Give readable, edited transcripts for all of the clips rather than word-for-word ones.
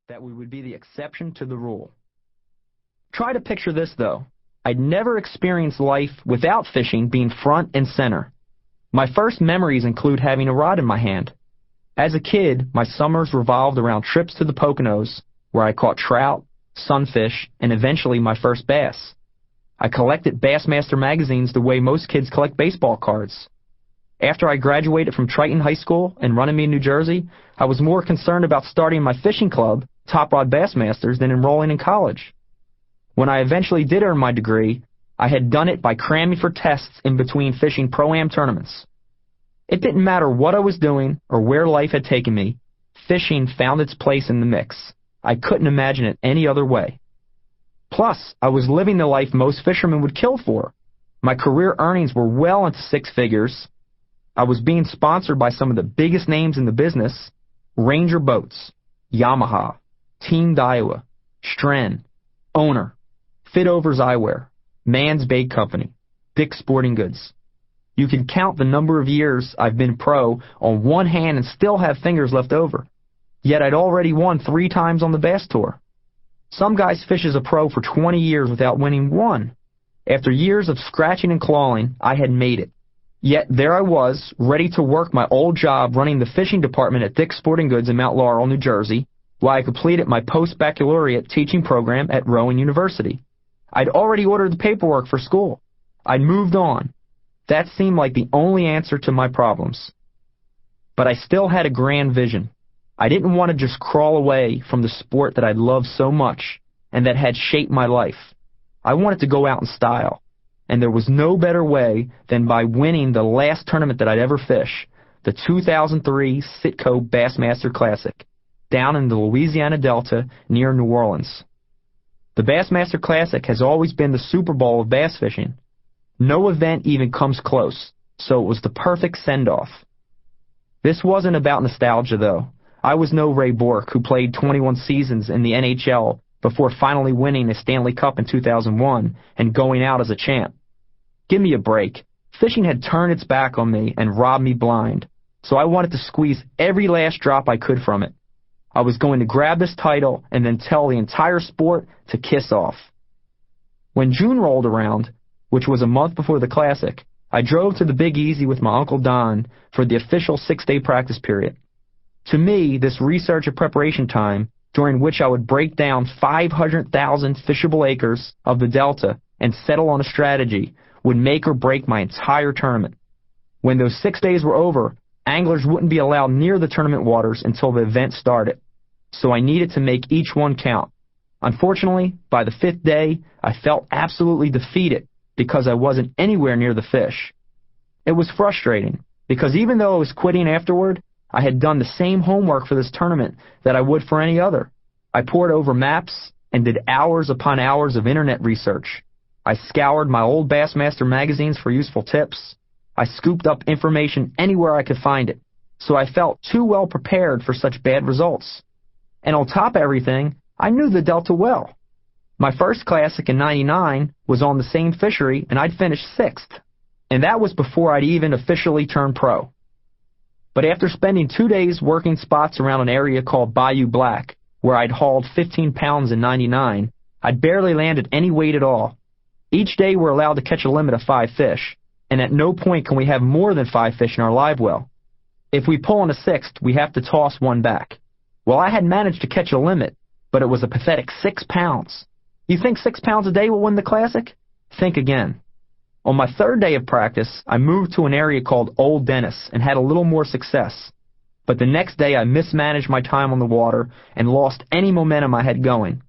that we would be the exception to the rule. Try to picture this, though. I'd never experienced life without fishing being front and center. My first memories include having a rod in my hand. As a kid, my summers revolved around trips to the Poconos, where I caught trout, sunfish, and eventually my first bass. I collected Bassmaster magazines the way most kids collect baseball cards. After I graduated from Triton High School in Runnymede, New Jersey, I was more concerned about starting my fishing club, Top Rod Bassmasters, than enrolling in college. When I eventually did earn my degree, I had done it by cramming for tests in between fishing pro-am tournaments. It didn't matter what I was doing or where life had taken me, fishing found its place in the mix. I couldn't imagine it any other way. Plus, I was living the life most fishermen would kill for. My career earnings were well into six figures. I was being sponsored by some of the biggest names in the business: Ranger Boats, Yamaha, Team Daiwa, Stren, Owner, Fitovers Eyewear, Mann's Bait Company, Dick's Sporting Goods. You can count the number of years I've been pro on one hand and still have fingers left over. Yet I'd already won 3 times on the Bass Tour. Some guys fish as a pro for 20 years without winning one. After years of scratching and clawing, I had made it. Yet there I was, ready to work my old job running the fishing department at Dick's Sporting Goods in Mount Laurel, New Jersey, while I completed my post-baccalaureate teaching program at Rowan University. I'd already ordered the paperwork for school. I'd moved on. That seemed like the only answer to my problems. But I still had a grand vision. I didn't want to just crawl away from the sport that I'd loved so much and that had shaped my life. I wanted to go out in style, and there was no better way than by winning the last tournament that I'd ever fish, the 2003 CITGO Bassmaster Classic, down in the Louisiana Delta near New Orleans. The Bassmaster Classic has always been the Super Bowl of bass fishing. No event even comes close, so it was the perfect send-off. This wasn't about nostalgia, though. I was no Ray Bork, who played 21 seasons in the NHL before finally winning a Stanley Cup in 2001 and going out as a champ. Give me a break. Fishing had turned its back on me and robbed me blind, so I wanted to squeeze every last drop I could from it. I was going to grab this title and then tell the entire sport to kiss off. When June rolled around, which was a month before the Classic, I drove to the Big Easy with my Uncle Don for the official 6-day practice period. To me, this research and preparation time, during which I would break down 500,000 fishable acres of the Delta and settle on a strategy, would make or break my entire tournament. When those 6 days were over, anglers wouldn't be allowed near the tournament waters until the event started, so I needed to make each one count. Unfortunately, by the 5th day, I felt absolutely defeated because I wasn't anywhere near the fish. It was frustrating, because even though I was quitting afterward, I had done the same homework for this tournament that I would for any other. I pored over maps and did hours upon hours of internet research. I scoured my old Bassmaster magazines for useful tips. I scooped up information anywhere I could find it, so I felt too well prepared for such bad results. And on top of everything, I knew the Delta well. My first Classic in '99 was on the same fishery, and I'd finished 6th. And that was before I'd even officially turned pro. But after spending 2 days working spots around an area called Bayou Black, where I'd hauled 15 pounds in '99, I'd barely landed any weight at all. Each day we're allowed to catch a limit of 5 fish, and at no point can we have more than 5 fish in our live well. If we pull on a 6th, we have to toss one back. Well, I had managed to catch a limit, but it was a pathetic 6 pounds. You think 6 pounds a day will win the Classic? Think again. On my 3rd day of practice, I moved to an area called Old Dennis and had a little more success. But the next day I mismanaged my time on the water and lost any momentum I had going.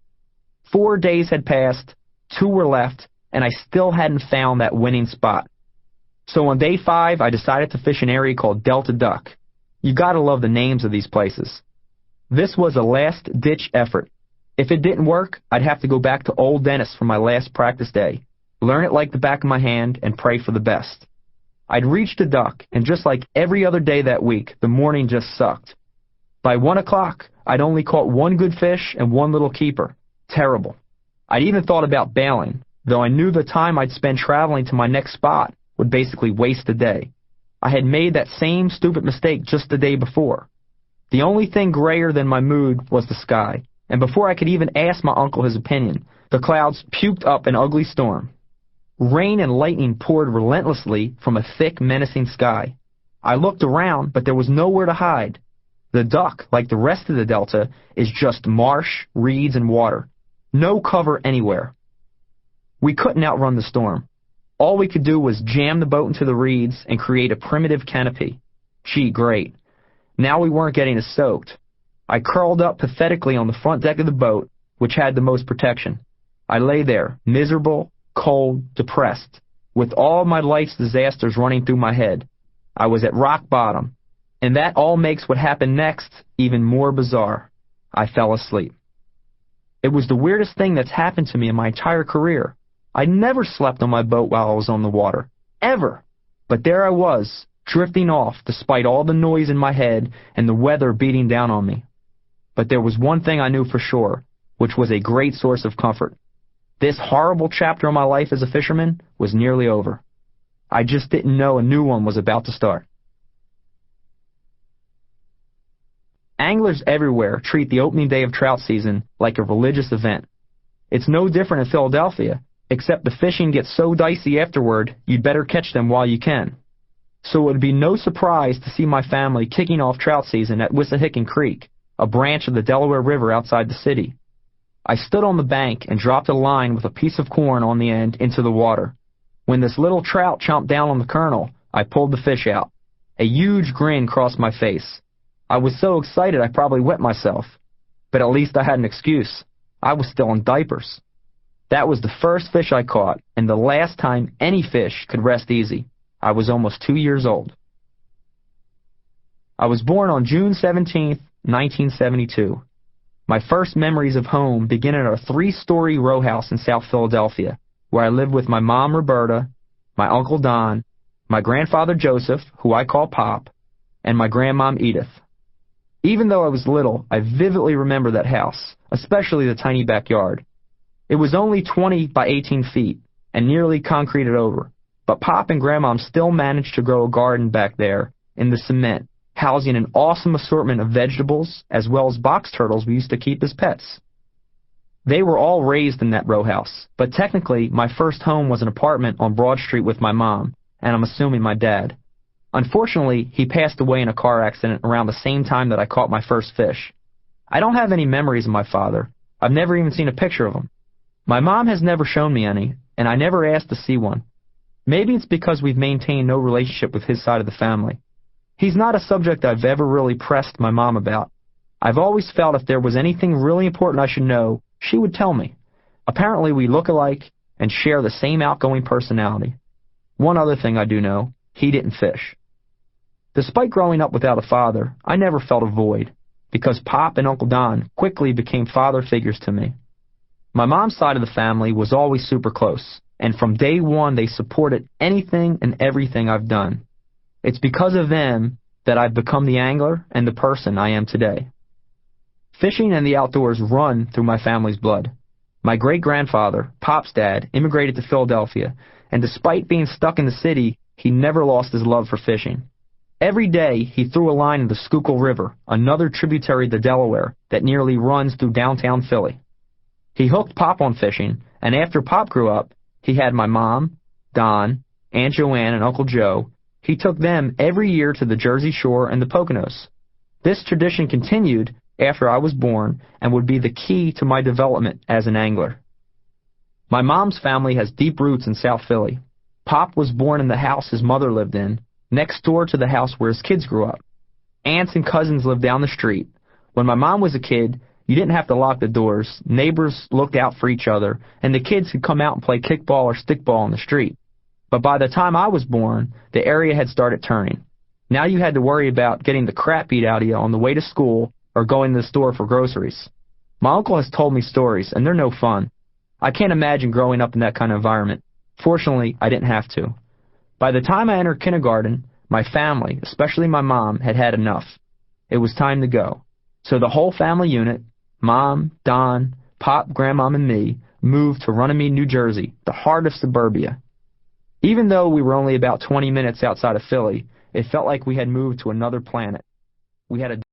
4 days had passed, 2 were left, and I still hadn't found that winning spot. So on day 5, I decided to fish an area called Delta Duck. You gotta love the names of these places. This was a last-ditch effort. If it didn't work, I'd have to go back to Old Dennis for my last practice day, learn it like the back of my hand, and pray for the best. I'd reached the duck, and just like every other day that week, the morning just sucked. By 1 o'clock, I'd only caught 1 good fish and 1 little keeper. Terrible. I'd even thought about bailing, though I knew the time I'd spend traveling to my next spot would basically waste the day. I had made that same stupid mistake just the day before. The only thing grayer than my mood was the sky, and before I could even ask my uncle his opinion, the clouds puked up an ugly storm. Rain and lightning poured relentlessly from a thick, menacing sky. I looked around, but there was nowhere to hide. The Duck, like the rest of the Delta, is just marsh, reeds, and water. No cover anywhere. We couldn't outrun the storm. All we could do was jam the boat into the reeds and create a primitive canopy. Gee, great. Now we weren't getting as soaked. I curled up pathetically on the front deck of the boat, which had the most protection. I lay there, miserable, cold, depressed, with all my life's disasters running through my head. I was at rock bottom, and that all makes what happened next even more bizarre. I fell asleep. It was the weirdest thing that's happened to me in my entire career. I never slept on my boat while I was on the water, ever. But there I was, drifting off despite all the noise in my head and the weather beating down on me. But there was one thing I knew for sure, which was a great source of comfort. This horrible chapter of my life as a fisherman was nearly over. I just didn't know a new one was about to start. Anglers everywhere treat the opening day of trout season like a religious event. It's no different in Philadelphia, except the fishing gets so dicey afterward, you'd better catch them while you can. So it would be no surprise to see my family kicking off trout season at Wissahickon Creek, a branch of the Delaware River outside the city. I stood on the bank and dropped a line with a piece of corn on the end into the water. When this little trout chomped down on the kernel, I pulled the fish out. A huge grin crossed my face. I was so excited I probably wet myself. But at least I had an excuse. I was still in diapers. That was the first fish I caught, and the last time any fish could rest easy. I was almost 2 years old. I was born on June 17th, 1972. My first memories of home begin at our 3-story row house in South Philadelphia, where I lived with my mom, Roberta, my uncle Don, my grandfather Joseph, who I call Pop, and my grandmom Edith. Even though I was little, I vividly remember that house, especially the tiny backyard. It was only 20 by 18 feet, and nearly concreted over, but Pop and Grandmom still managed to grow a garden back there in the cement, housing an awesome assortment of vegetables, as well as box turtles we used to keep as pets. They were all raised in that row house, but technically my first home was an apartment on Broad Street with my mom, and I'm assuming my dad. Unfortunately, he passed away in a car accident around the same time that I caught my first fish. I don't have any memories of my father. I've never even seen a picture of him. My mom has never shown me any, and I never asked to see one. Maybe it's because we've maintained no relationship with his side of the family. He's not a subject I've ever really pressed my mom about. I've always felt if there was anything really important I should know, she would tell me. Apparently we look alike and share the same outgoing personality. One other thing I do know, he didn't fish. Despite growing up without a father, I never felt a void, because Pop and Uncle Don quickly became father figures to me. My mom's side of the family was always super close, and from day one they supported anything and everything I've done. It's because of them that I've become the angler and the person I am today. Fishing and the outdoors run through my family's blood. My great-grandfather, Pop's dad, immigrated to Philadelphia, and despite being stuck in the city, he never lost his love for fishing. Every day, he threw a line in the Schuylkill River, another tributary to the Delaware that nearly runs through downtown Philly. He hooked Pop on fishing, and after Pop grew up, he had my mom, Don, Aunt Joanne, and Uncle Joe. He took them every year to the Jersey Shore and the Poconos. This tradition continued after I was born and would be the key to my development as an angler. My mom's family has deep roots in South Philly. Pop was born in the house his mother lived in, next door to the house where his kids grew up. Aunts and cousins lived down the street. When my mom was a kid, you didn't have to lock the doors. Neighbors looked out for each other, and the kids could come out and play kickball or stickball on the street. But by the time I was born, the area had started turning. Now you had to worry about getting the crap beat out of you on the way to school or going to the store for groceries. My uncle has told me stories, and they're no fun. I can't imagine growing up in that kind of environment. Fortunately, I didn't have to. By the time I entered kindergarten, my family, especially my mom, had had enough. It was time to go. So the whole family unit, Mom, Don, Pop, Grandmom, and me, moved to Runnymede, New Jersey, the heart of suburbia. Even though we were only about 20 minutes outside of Philly, it felt like we had moved to another planet. We had a